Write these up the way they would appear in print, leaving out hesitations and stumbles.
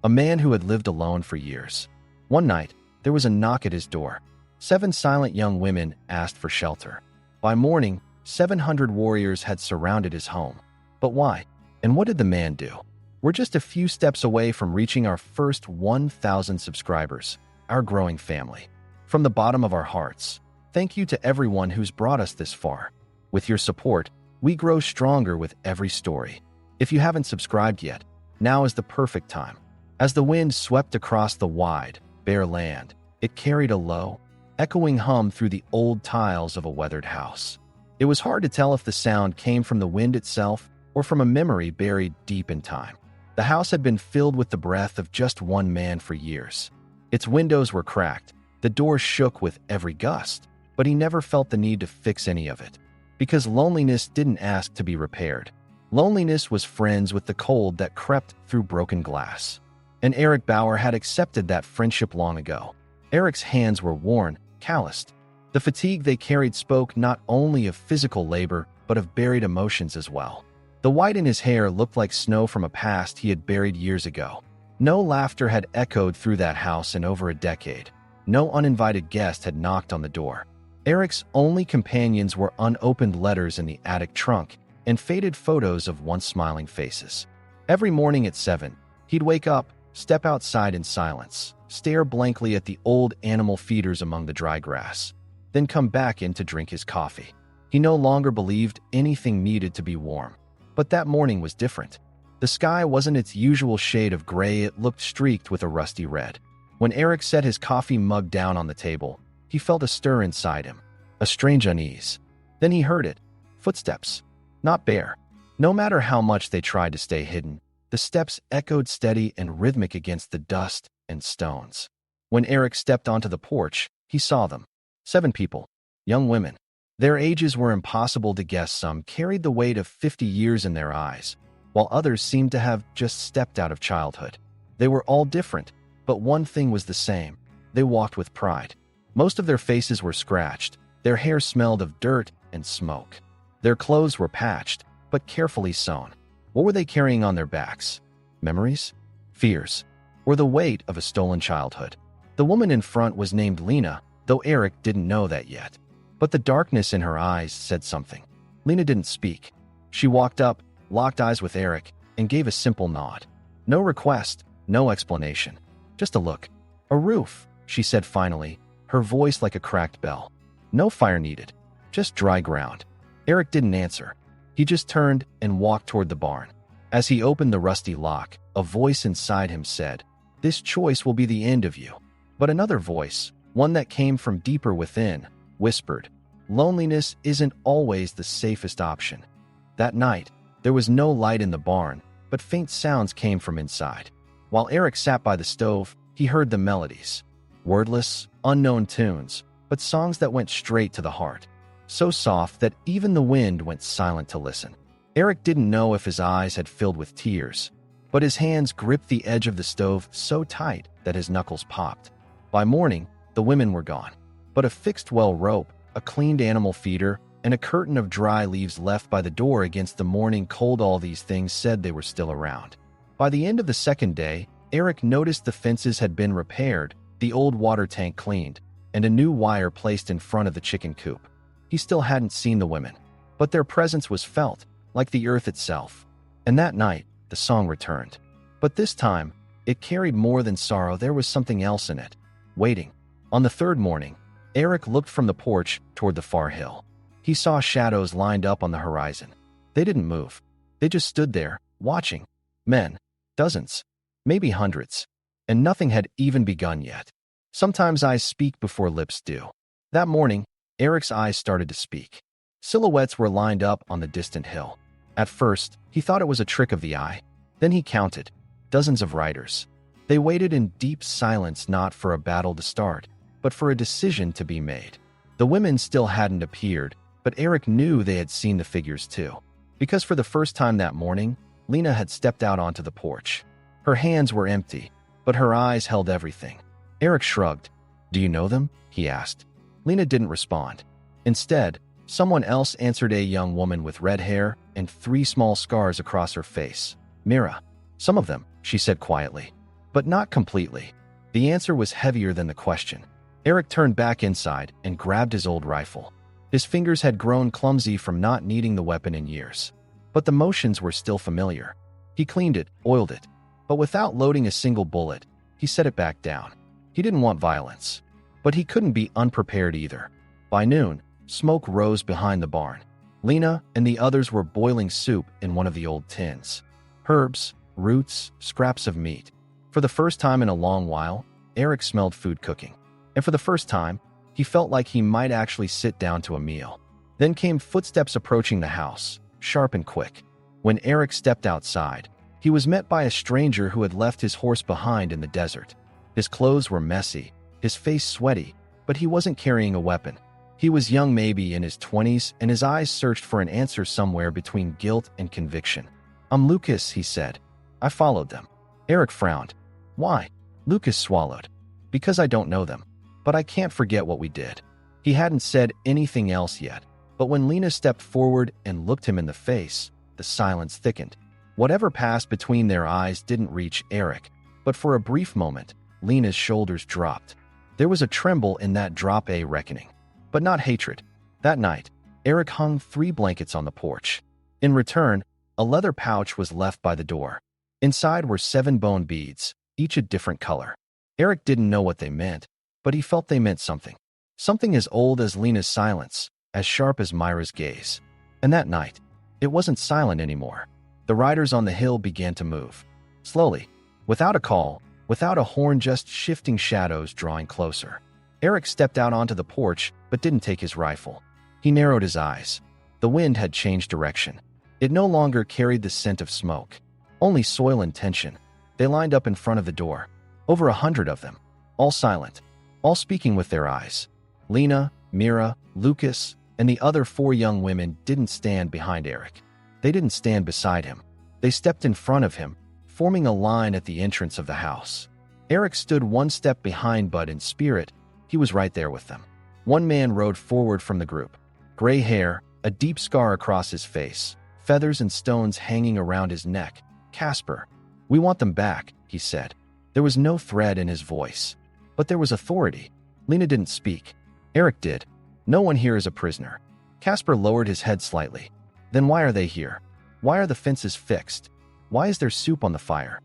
a man who had lived alone for years. One night, there was a knock at his door. 7 silent young women asked for shelter. By morning, 700 warriors had surrounded his home. But why? And what did the man do? We're just a few steps away from reaching our first 1,000 subscribers, our growing family. From the bottom of our hearts, thank you to everyone who's brought us this far. With your support, we grow stronger with every story. If you haven't subscribed yet, now is the perfect time. As the wind swept across the wide, bare land, it carried a low, echoing hum through the old tiles of a weathered house. It was hard to tell if the sound came from the wind itself or from a memory buried deep in time. The house had been filled with the breath of just one man for years. Its windows were cracked, the door shook with every gust, but he never felt the need to fix any of it. Because loneliness didn't ask to be repaired. Loneliness was friends with the cold that crept through broken glass. And Eric Bauer had accepted that friendship long ago. Eric's hands were worn, calloused. The fatigue they carried spoke not only of physical labor, but of buried emotions as well. The white in his hair looked like snow from a past he had buried years ago. No laughter had echoed through that house in over a decade. No uninvited guest had knocked on the door. Eric's only companions were unopened letters in the attic trunk and faded photos of once smiling faces. Every morning at 7, he'd wake up, step outside in silence, stare blankly at the old animal feeders among the dry grass, then come back in to drink his coffee. He no longer believed anything needed to be warm. But that morning was different. The sky wasn't its usual shade of gray, it looked streaked with a rusty red. When Eric set his coffee mug down on the table, he felt a stir inside him, a strange unease. Then he heard it. Footsteps. Not bare. No matter how much they tried to stay hidden, the steps echoed steady and rhythmic against the dust and stones. When Eric stepped onto the porch, he saw them. 7 people. Young women. Their ages were impossible to guess. Some carried the weight of 50 years in their eyes, while others seemed to have just stepped out of childhood. They were all different, but one thing was the same. They walked with pride. Most of their faces were scratched. Their hair smelled of dirt and smoke. Their clothes were patched, but carefully sewn. What were they carrying on their backs? Memories? Fears? Or the weight of a stolen childhood? The woman in front was named Lena, though Eric didn't know that yet. But the darkness in her eyes said something. Lena didn't speak. She walked up, locked eyes with Eric, and gave a simple nod. No request, no explanation. Just a look. A roof, she said finally, her voice like a cracked bell. No fire needed. Just dry ground. Eric didn't answer. He just turned and walked toward the barn. As he opened the rusty lock, a voice inside him said, "This choice will be the end of you." But another voice, one that came from deeper within, whispered, "Loneliness isn't always the safest option." That night, there was no light in the barn, but faint sounds came from inside. While Eric sat by the stove, he heard the melodies. Wordless, unknown tunes, but songs that went straight to the heart. So soft that even the wind went silent to listen. Eric didn't know if his eyes had filled with tears, but his hands gripped the edge of the stove so tight that his knuckles popped. By morning, the women were gone. But a fixed well rope, a cleaned animal feeder, and a curtain of dry leaves left by the door against the morning cold, all these things said they were still around. By the end of the second day, Eric noticed the fences had been repaired, the old water tank cleaned, and a new wire placed in front of the chicken coop. He still hadn't seen the women, but their presence was felt, like the earth itself. And that night, the song returned. But this time, it carried more than sorrow. There was something else in it. Waiting. On the third morning, Eric looked from the porch toward the far hill. He saw shadows lined up on the horizon. They didn't move. They just stood there, watching. Men. Dozens. Maybe hundreds. And nothing had even begun yet. Sometimes eyes speak before lips do. That morning, Eric's eyes started to speak. Silhouettes were lined up on the distant hill. At first, he thought it was a trick of the eye. Then he counted. Dozens of riders. They waited in deep silence, not for a battle to start, but for a decision to be made. The women still hadn't appeared, but Eric knew they had seen the figures too. Because for the first time that morning, Lena had stepped out onto the porch. Her hands were empty, but her eyes held everything. Eric shrugged. "Do you know them?" he asked. Lena didn't respond. Instead, someone else answered, a young woman with red hair and 3 small scars across her face. "Mira." "Some of them," she said quietly. But not completely. The answer was heavier than the question. Eric turned back inside and grabbed his old rifle. His fingers had grown clumsy from not needing the weapon in years. But the motions were still familiar. He cleaned it, oiled it. But without loading a single bullet, he set it back down. He didn't want violence. But he couldn't be unprepared either. By noon, smoke rose behind the barn. Lena and the others were boiling soup in one of the old tins. Herbs, roots, scraps of meat. For the first time in a long while, Eric smelled food cooking. And for the first time, he felt like he might actually sit down to a meal. Then came footsteps approaching the house, sharp and quick. When Eric stepped outside, he was met by a stranger who had left his horse behind in the desert. His clothes were messy, his face sweaty, but he wasn't carrying a weapon. He was young, maybe in his 20s, and his eyes searched for an answer somewhere between guilt and conviction. "I'm Lucas," he said. "I followed them." Eric frowned. "Why?" Lucas swallowed. "Because I don't know them. But I can't forget what we did." He hadn't said anything else yet, but when Lena stepped forward and looked him in the face, the silence thickened. Whatever passed between their eyes didn't reach Eric, but for a brief moment, Lena's shoulders dropped. There was a tremble in that drop, a reckoning, but not hatred. That night, Eric hung 3 blankets on the porch. In return, a leather pouch was left by the door. Inside were 7 bone beads, each a different color. Eric didn't know what they meant, but he felt they meant something. Something as old as Lena's silence, as sharp as Myra's gaze. And that night, it wasn't silent anymore. The riders on the hill began to move. Slowly, without a call, without a horn, just shifting shadows drawing closer. Eric stepped out onto the porch, but didn't take his rifle. He narrowed his eyes. The wind had changed direction. It no longer carried the scent of smoke, only soil and tension. They lined up in front of the door. Over 100 of them, all silent, all speaking with their eyes. Lena, Mira, Lucas, and the other 4 young women didn't stand behind Eric. They didn't stand beside him. They stepped in front of him, forming a line at the entrance of the house. Eric stood 1 step behind, but in spirit, he was right there with them. One man rode forward from the group. Gray hair, a deep scar across his face, feathers and stones hanging around his neck. "Casper, we want them back," he said. There was no threat in his voice, but there was authority. Lena didn't speak. Eric did. "No one here is a prisoner." Casper lowered his head slightly. "Then why are they here? Why are the fences fixed? Why is there soup on the fire?"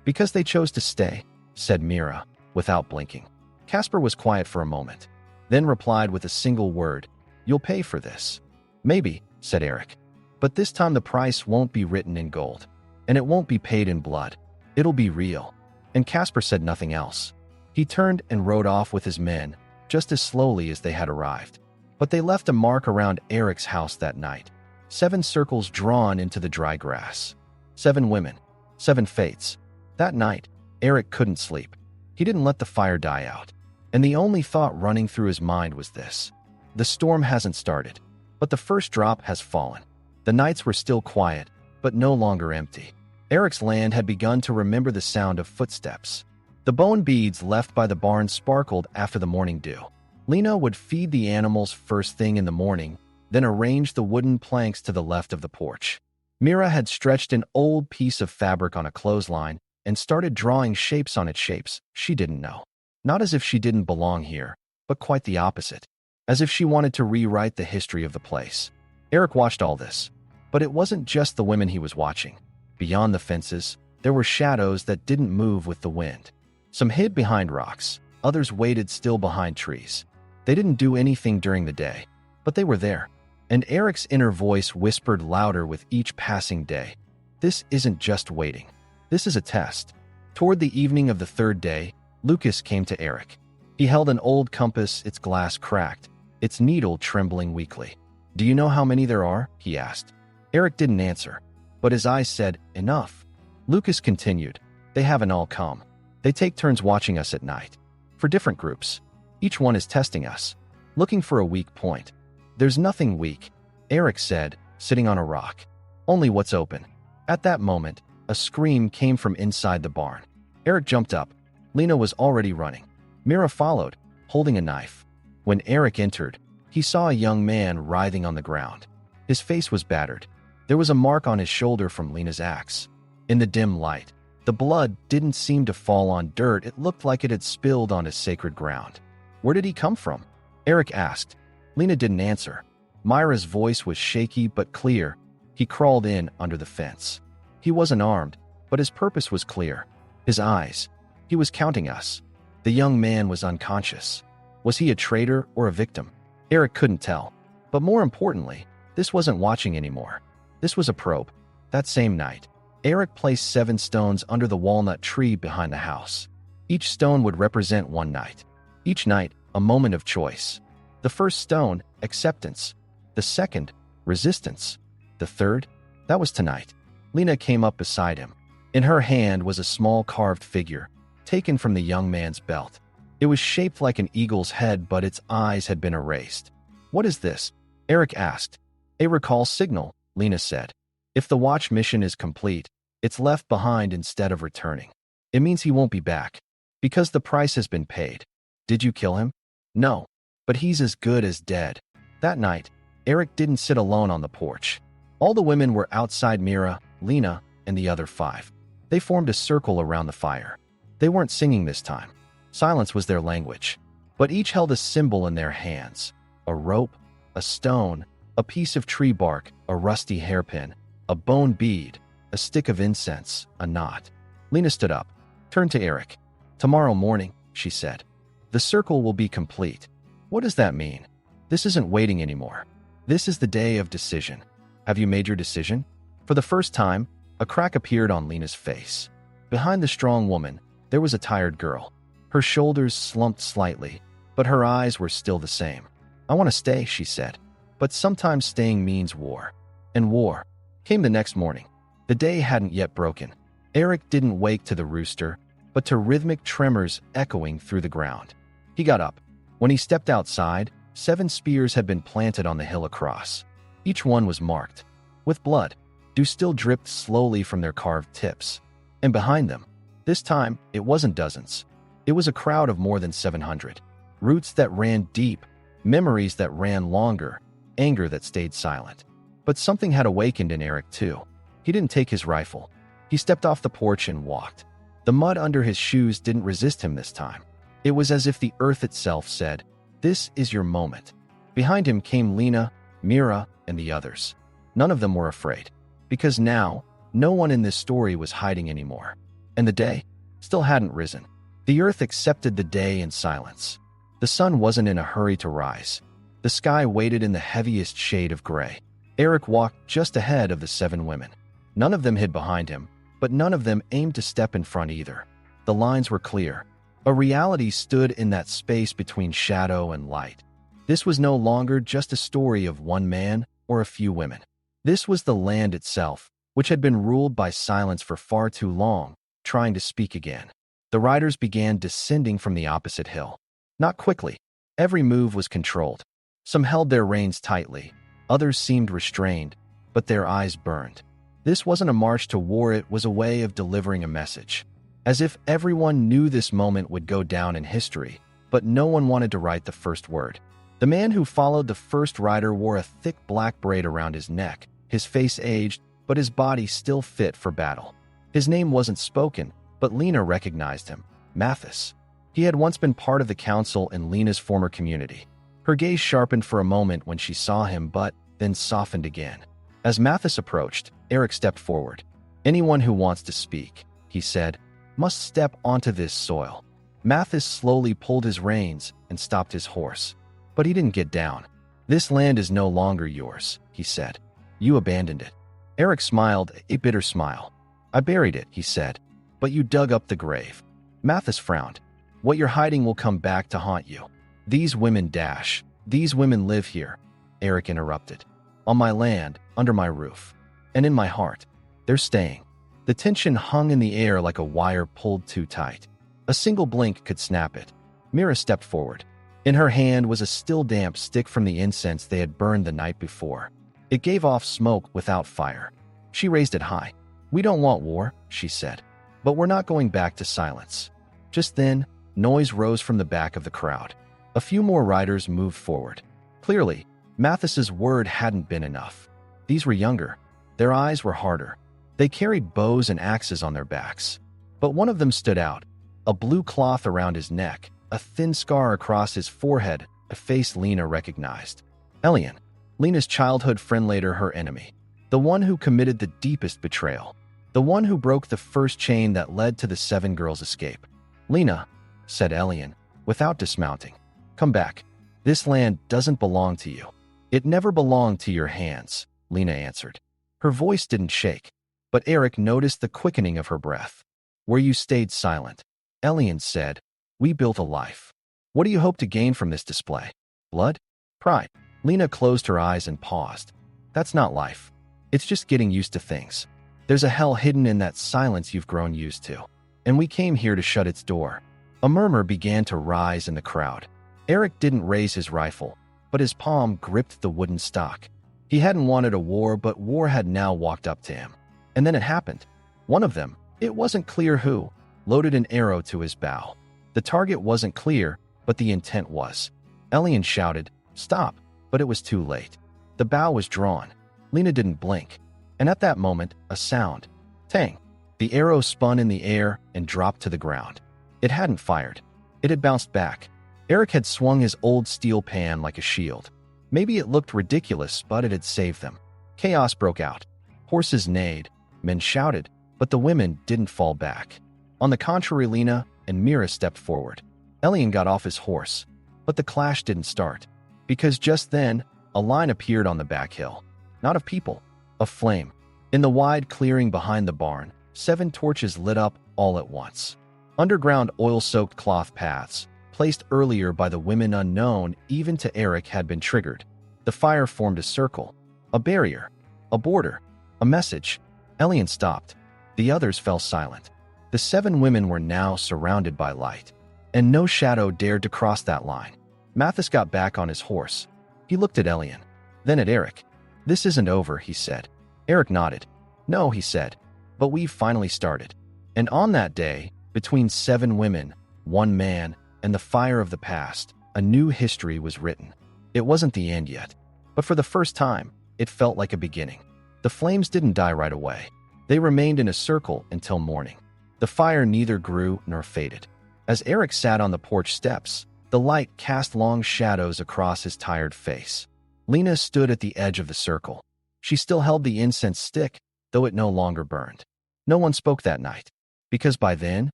"Because they chose to stay," said Mira, without blinking. Casper was quiet for a moment, then replied with a single word, "You'll pay for this." "Maybe," said Eric. "But this time the price won't be written in gold, and it won't be paid in blood. It'll be real." And Casper said nothing else. He turned and rode off with his men, just as slowly as they had arrived. But they left a mark around Eric's house that night. 7 circles drawn into the dry grass. 7 women. 7 fates. That night, Eric couldn't sleep. He didn't let the fire die out. And the only thought running through his mind was this: the storm hasn't started, but the first drop has fallen. The nights were still quiet, but no longer empty. Eric's land had begun to remember the sound of footsteps. The bone beads left by the barn sparkled after the morning dew. Lena would feed the animals first thing in the morning, then arrange the wooden planks to the left of the porch. Mira had stretched an old piece of fabric on a clothesline and started drawing shapes on its shapes she didn't know. Not as if she didn't belong here, but quite the opposite. As if she wanted to rewrite the history of the place. Eric watched all this, but it wasn't just the women he was watching. Beyond the fences, there were shadows that didn't move with the wind. Some hid behind rocks, others waited still behind trees. They didn't do anything during the day, but they were there. And Eric's inner voice whispered louder with each passing day. This isn't just waiting. This is a test. Toward the evening of the 3rd day, Lucas came to Eric. He held an old compass, its glass cracked, its needle trembling weakly. "Do you know how many there are?" he asked. Eric didn't answer, but his eyes said, "Enough." Lucas continued, "They haven't all come. They take turns watching us at night. For different groups. Each one is testing us, looking for a weak point." "There's nothing weak," Eric said, sitting on a rock. "Only what's open." At that moment, a scream came from inside the barn. Eric jumped up. Lena was already running. Mira followed, holding a knife. When Eric entered, he saw a young man writhing on the ground. His face was battered. There was a mark on his shoulder from Lena's axe. In the dim light, The blood didn't seem to fall on dirt. It looked like it had spilled on his sacred ground. Where did he come from? Eric asked. Lena didn't answer. Myra's voice was shaky but clear. He crawled in under the fence. He wasn't armed, but his purpose was clear. His eyes. He was counting us. The young man was unconscious. Was he a traitor or a victim? Eric couldn't tell. But more importantly, this wasn't watching anymore. This was a probe. That same night, Eric placed 7 stones under the walnut tree behind the house. Each stone would represent one night. Each night, a moment of choice. The first stone, acceptance. The second, resistance. The third, that was tonight. Lena came up beside him. In her hand was a small carved figure, taken from the young man's belt. It was shaped like an eagle's head, but its eyes had been erased. What is this? Eric asked. A recall signal, Lena said. If the watch mission is complete, it's left behind instead of returning. It means he won't be back, because the price has been paid. Did you kill him? No, but he's as good as dead. That night, Eric didn't sit alone on the porch. All the women were outside. Mira, Lena, and the other 5. They formed a circle around the fire. They weren't singing this time. Silence was their language. But each held a symbol in their hands. A rope, a stone, a piece of tree bark, a rusty hairpin, a bone bead, a stick of incense, a knot. Lena stood up, turned to Eric. Tomorrow morning, she said, the circle will be complete. What does that mean? This isn't waiting anymore. This is the day of decision. Have you made your decision? For the first time, a crack appeared on Lena's face. Behind the strong woman, there was a tired girl. Her shoulders slumped slightly, but her eyes were still the same. I want to stay, she said. But sometimes staying means war. And war came the next morning. The day hadn't yet broken. Eric didn't wake to the rooster, but to rhythmic tremors echoing through the ground. He got up. When he stepped outside, 7 spears had been planted on the hill across. Each one was marked with blood. Dew still dripped slowly from their carved tips. And behind them, this time, it wasn't dozens. It was a crowd of more than 700. Roots that ran deep, memories that ran longer, anger that stayed silent. But something had awakened in Eric too. He didn't take his rifle. He stepped off the porch and walked. The mud under his shoes didn't resist him this time. It was as if the earth itself said, "This is your moment." Behind him came Lena, Mira, and the others. None of them were afraid, because now, no one in this story was hiding anymore. And the day still hadn't risen. The earth accepted the day in silence. The sun wasn't in a hurry to rise. The sky waited in the heaviest shade of gray. Eric walked just ahead of the 7 women. None of them hid behind him, but none of them aimed to step in front either. The lines were clear. A reality stood in that space between shadow and light. This was no longer just a story of one man or a few women. This was the land itself, which had been ruled by silence for far too long, trying to speak again. The riders began descending from the opposite hill. Not quickly. Every move was controlled. Some held their reins tightly. Others seemed restrained, but their eyes burned. This wasn't a march to war, it was a way of delivering a message. As if everyone knew this moment would go down in history, but no one wanted to write the first word. The man who followed the first rider wore a thick black braid around his neck, his face aged, but his body still fit for battle. His name wasn't spoken, but Lena recognized him, Mathis. He had once been part of the council in Lena's former community. Her gaze sharpened for a moment when she saw him, but then softened again. As Mathis approached, Eric stepped forward. Anyone who wants to speak, he said, must step onto this soil. Mathis slowly pulled his reins and stopped his horse. But he didn't get down. This land is no longer yours, he said. You abandoned it. Eric smiled, a bitter smile. I buried it, he said. But you dug up the grave. Mathis frowned. What you're hiding will come back to haunt you. These women dash. These women live here, Eric interrupted. On my land, under my roof. And in my heart. They're staying. The tension hung in the air like a wire pulled too tight. A single blink could snap it. Mira stepped forward. In her hand was a still damp stick from the incense they had burned the night before. It gave off smoke without fire. She raised it high. We don't want war, she said. But we're not going back to silence. Just then, noise rose from the back of the crowd. A few more riders moved forward. Clearly, Mathis's word hadn't been enough. These were younger. Their eyes were harder. They carried bows and axes on their backs. But one of them stood out, a blue cloth around his neck, a thin scar across his forehead, a face Lena recognized. Elian, Lena's childhood friend, later her enemy. The one who committed the deepest betrayal. The one who broke the first chain that led to the 7 girls' escape. Lena, said Elian, without dismounting, come back. This land doesn't belong to you. It never belonged to your hands, Lena answered. Her voice didn't shake, but Eric noticed the quickening of her breath. Where you stayed silent, Elian said, we built a life. What do you hope to gain from this display? Blood? Pride? Lena closed her eyes and paused. That's not life. It's just getting used to things. There's a hell hidden in that silence you've grown used to. And we came here to shut its door. A murmur began to rise in the crowd. Eric didn't raise his rifle, but his palm gripped the wooden stock. He hadn't wanted a war, but war had now walked up to him. And then it happened. One of them, it wasn't clear who, loaded an arrow to his bow. The target wasn't clear, but the intent was. Elian shouted, stop, but it was too late. The bow was drawn. Lena didn't blink. And at that moment, a sound. Tang. The arrow spun in the air and dropped to the ground. It hadn't fired. It had bounced back. Eric had swung his old steel pan like a shield. Maybe it looked ridiculous, but it had saved them. Chaos broke out. Horses neighed. Men shouted, but the women didn't fall back. On the contrary, Lena and Mira stepped forward. Elian got off his horse, but the clash didn't start. Because just then, a line appeared on the back hill. Not of people, of flame. In the wide clearing behind the barn, 7 torches lit up all at once. Underground oil-soaked cloth paths, placed earlier by the women unknown even to Eric, had been triggered. The fire formed a circle, a barrier, a border, a message. Elian stopped. The others fell silent. The 7 women were now surrounded by light, and no shadow dared to cross that line. Mathis got back on his horse. He looked at Elian, then at Eric. This isn't over, he said. Eric nodded. No, he said, but we've finally started. And on that day, between 7 women, 1 man, and the fire of the past, a new history was written. It wasn't the end yet, but for the first time, it felt like a beginning. The flames didn't die right away. They remained in a circle until morning. The fire neither grew nor faded. As Eric sat on the porch steps, the light cast long shadows across his tired face. Lena stood at the edge of the circle. She still held the incense stick, though it no longer burned. No one spoke that night, because by then,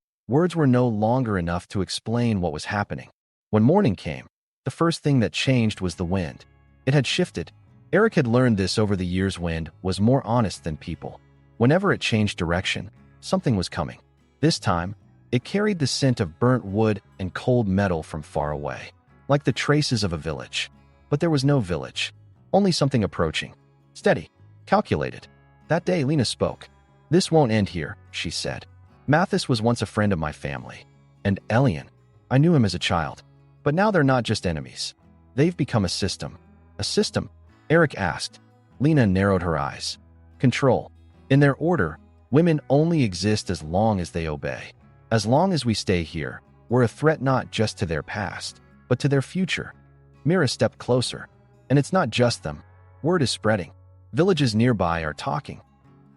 words were no longer enough to explain what was happening. When morning came, the first thing that changed was the wind. It had shifted. Eric had learned this over the years. Wind was more honest than people. Whenever it changed direction, something was coming. This time, it carried the scent of burnt wood and cold metal from far away, like the traces of a village. But there was no village, only something approaching. Steady, calculated. That day, Lena spoke. This won't end here, she said. Mathis was once a friend of my family. And Elian, I knew him as a child. But now they're not just enemies. They've become a system. A system? Eric asked. Lena narrowed her eyes. Control. In their order, women only exist as long as they obey. As long as we stay here, we're a threat not just to their past, but to their future. Mira stepped closer. And it's not just them. Word is spreading. Villages nearby are talking.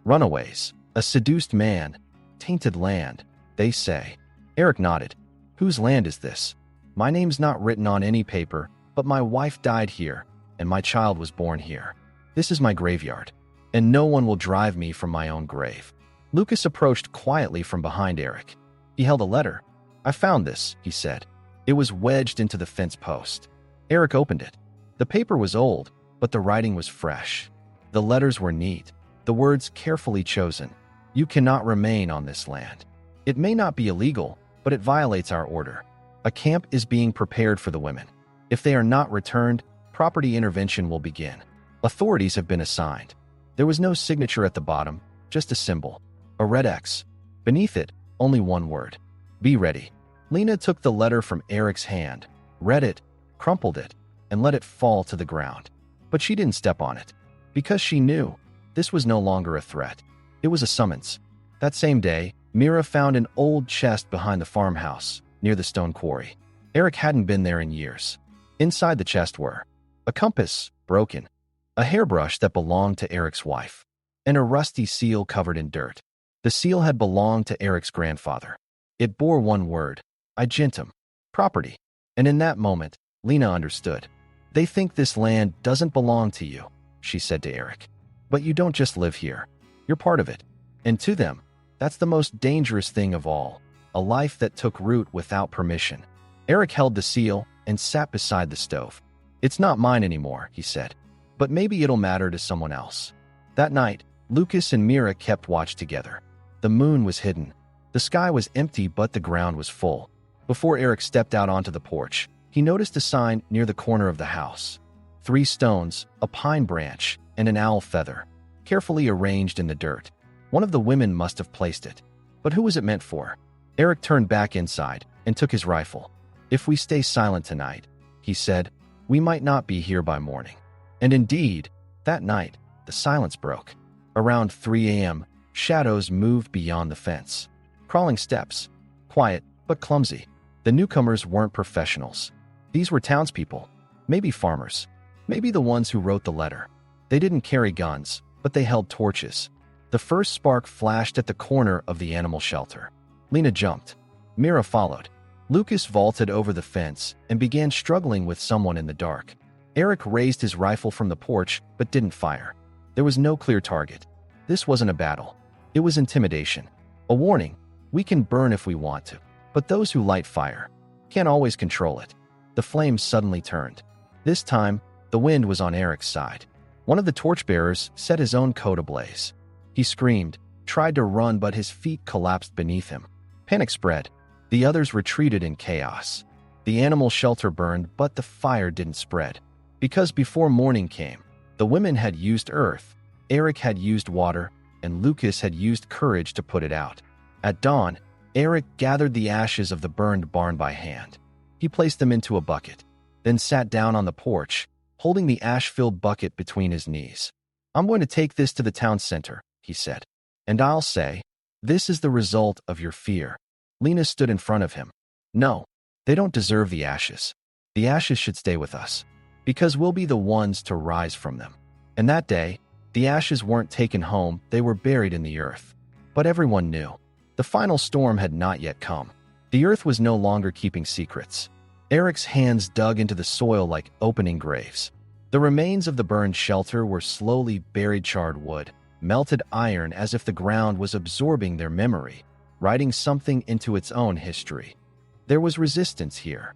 Runaways, a seduced man, tainted land, they say. Eric nodded. Whose land is this? My name's not written on any paper, but my wife died here, and my child was born here. This is my graveyard, and no one will drive me from my own grave. Lucas approached quietly from behind Eric. He held a letter. I found this, he said. It was wedged into the fence post. Eric opened it. The paper was old, but the writing was fresh. The letters were neat, the words carefully chosen. You cannot remain on this land. It may not be illegal, but it violates our order. A camp is being prepared for the women. If they are not returned, property intervention will begin. Authorities have been assigned. There was no signature at the bottom, just a symbol, a red X. Beneath it, only one word. Be ready. Lena took the letter from Eric's hand, read it, crumpled it, and let it fall to the ground. But she didn't step on it, because she knew this was no longer a threat. It was a summons. That same day, Mira found an old chest behind the farmhouse, near the stone quarry. Eric hadn't been there in years. Inside the chest were a compass, broken, a hairbrush that belonged to Eric's wife, and a rusty seal covered in dirt. The seal had belonged to Eric's grandfather. It bore one word, Igentum, property. And in that moment, Lena understood. They think this land doesn't belong to you, she said to Eric. But you don't just live here. You're part of it. And to them, that's the most dangerous thing of all, a life that took root without permission. Eric held the seal and sat beside the stove. It's not mine anymore, he said. But maybe it'll matter to someone else. That night, Lucas and Mira kept watch together. The moon was hidden. The sky was empty, but the ground was full. Before Eric stepped out onto the porch, he noticed a sign near the corner of the house. 3 stones, a pine branch, and an owl feather, carefully arranged in the dirt. One of the women must have placed it. But who was it meant for? Eric turned back inside and took his rifle. If we stay silent tonight, he said, we might not be here by morning. And indeed, that night, the silence broke. Around 3 a.m., shadows moved beyond the fence. Crawling steps, quiet but clumsy. The newcomers weren't professionals. These were townspeople, maybe farmers, maybe the ones who wrote the letter. They didn't carry guns, but they held torches. The first spark flashed at the corner of the animal shelter. Lena jumped. Mira followed. Lucas vaulted over the fence and began struggling with someone in the dark. Eric raised his rifle from the porch but didn't fire. There was no clear target. This wasn't a battle. It was intimidation. A warning, we can burn if we want to, but those who light fire can't always control it. The flames suddenly turned. This time, the wind was on Eric's side. One of the torchbearers set his own coat ablaze. He screamed, tried to run, but his feet collapsed beneath him. Panic spread. The others retreated in chaos. The animal shelter burned, but the fire didn't spread. Because before morning came, the women had used earth, Eric had used water, and Lucas had used courage to put it out. At dawn, Eric gathered the ashes of the burned barn by hand. He placed them into a bucket, then sat down on the porch, holding the ash-filled bucket between his knees. I'm going to take this to the town center, he said. And I'll say, this is the result of your fear. Lena stood in front of him. No, they don't deserve the ashes. The ashes should stay with us, because we'll be the ones to rise from them. And that day, the ashes weren't taken home, they were buried in the earth. But everyone knew. The final storm had not yet come. The earth was no longer keeping secrets. Eric's hands dug into the soil like opening graves. The remains of the burned shelter were slowly buried, charred wood, melted iron, as if the ground was absorbing their memory, writing something into its own history. There was resistance here.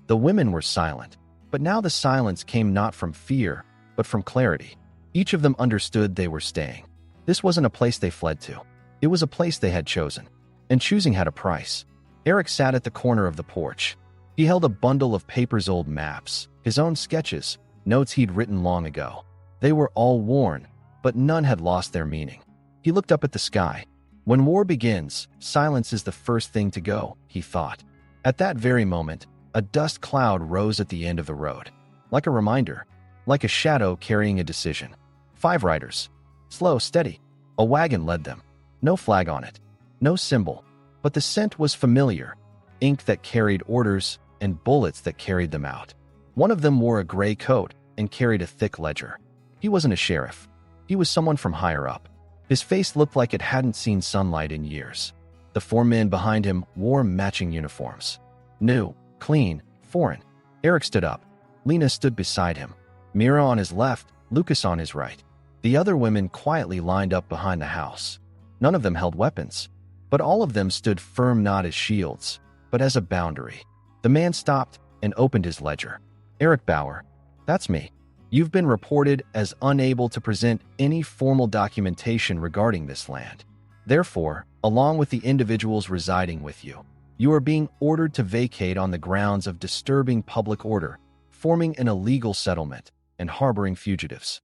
The women were silent, but now the silence came not from fear, but from clarity. Each of them understood they were staying. This wasn't a place they fled to. It was a place they had chosen. And choosing had a price. Eric sat at the corner of the porch. He held a bundle of papers, old maps, his own sketches, notes he'd written long ago. They were all worn, but none had lost their meaning. He looked up at the sky. When war begins, silence is the first thing to go, he thought. At that very moment, a dust cloud rose at the end of the road. Like a reminder, like a shadow carrying a decision. 5 riders. Slow, steady. A wagon led them. No flag on it. No symbol. But the scent was familiar. Ink that carried orders and bullets that carried them out. One of them wore a gray coat and carried a thick ledger. He wasn't a sheriff. He was someone from higher up. His face looked like it hadn't seen sunlight in years. The 4 men behind him wore matching uniforms. New, clean, foreign. Eric stood up. Lena stood beside him. Mira on his left, Lucas on his right. The other women quietly lined up behind the house. None of them held weapons, but all of them stood firm, not as shields, but as a boundary. The man stopped and opened his ledger. Eric Bauer, that's me. You've been reported as unable to present any formal documentation regarding this land. Therefore, along with the individuals residing with you, you are being ordered to vacate on the grounds of disturbing public order, forming an illegal settlement, and harboring fugitives.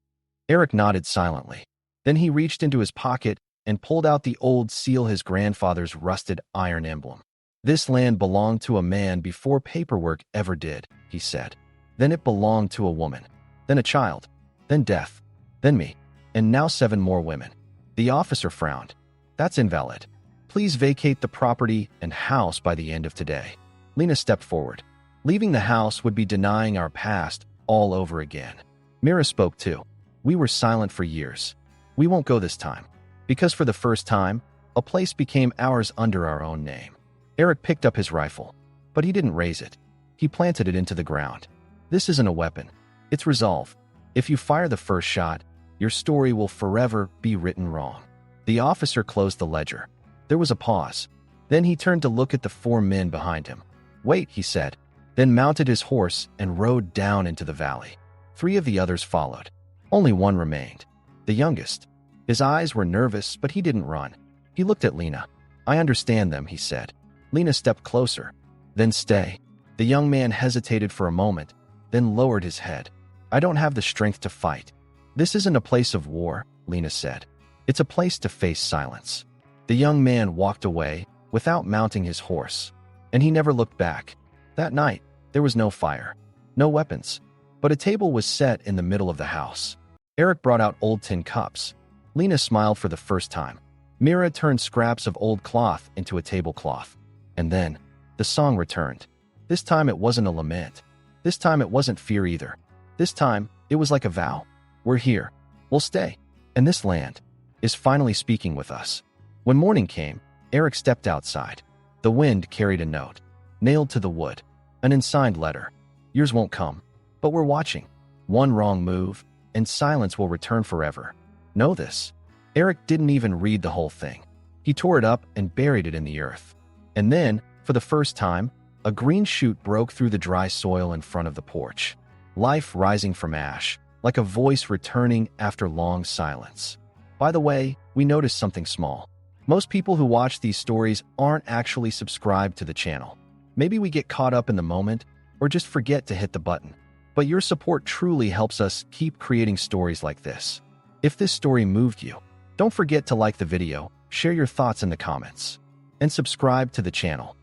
Eric nodded silently. Then he reached into his pocket and pulled out the old seal, his grandfather's rusted iron emblem. This land belonged to a man before paperwork ever did, he said. Then it belonged to a woman. Then a child, then death, then me, and now 7 more women. The officer frowned. That's invalid. Please vacate the property and house by the end of today. Lena stepped forward. Leaving the house would be denying our past all over again. Mira spoke too. We were silent for years. We won't go this time. Because for the first time, A place became ours under our own name. Eric picked up his rifle, but he didn't raise it. He planted it into the ground. This isn't a weapon. It's resolve. If you fire the first shot, your story will forever be written wrong. The officer closed the ledger. There was a pause. Then he turned to look at the 4 men behind him. "Wait," he said, then mounted his horse and rode down into the valley. 3 of the others followed. Only 1 remained, the youngest. His eyes were nervous, but he didn't run. He looked at Lena. "I understand them," he said. Lena stepped closer. "Then stay." The young man hesitated for a moment, then lowered his head. "I don't have the strength to fight." "This isn't a place of war," Lena said. "It's a place to face silence." The young man walked away without mounting his horse, and he never looked back. That night, there was no fire, no weapons, but a table was set in the middle of the house. Eric brought out old tin cups. Lena smiled for the first time. Mira turned scraps of old cloth into a tablecloth. And then, the song returned. This time it wasn't a lament. This time it wasn't fear either. This time, it was like a vow. We're here. We'll stay. And this land is finally speaking with us. When morning came, Eric stepped outside. The wind carried a note, nailed to the wood. An unsigned letter. "Yours won't come, but we're watching. One wrong move, and silence will return forever. Know this." Eric didn't even read the whole thing. He tore it up and buried it in the earth. And then, for the first time, a green shoot broke through the dry soil in front of the porch. Life rising from ash, like a voice returning after long silence. By the way, we noticed something small. Most people who watch these stories aren't actually subscribed to the channel. Maybe we get caught up in the moment, or just forget to hit the button. But your support truly helps us keep creating stories like this. If this story moved you, don't forget to like the video, share your thoughts in the comments, and subscribe to the channel.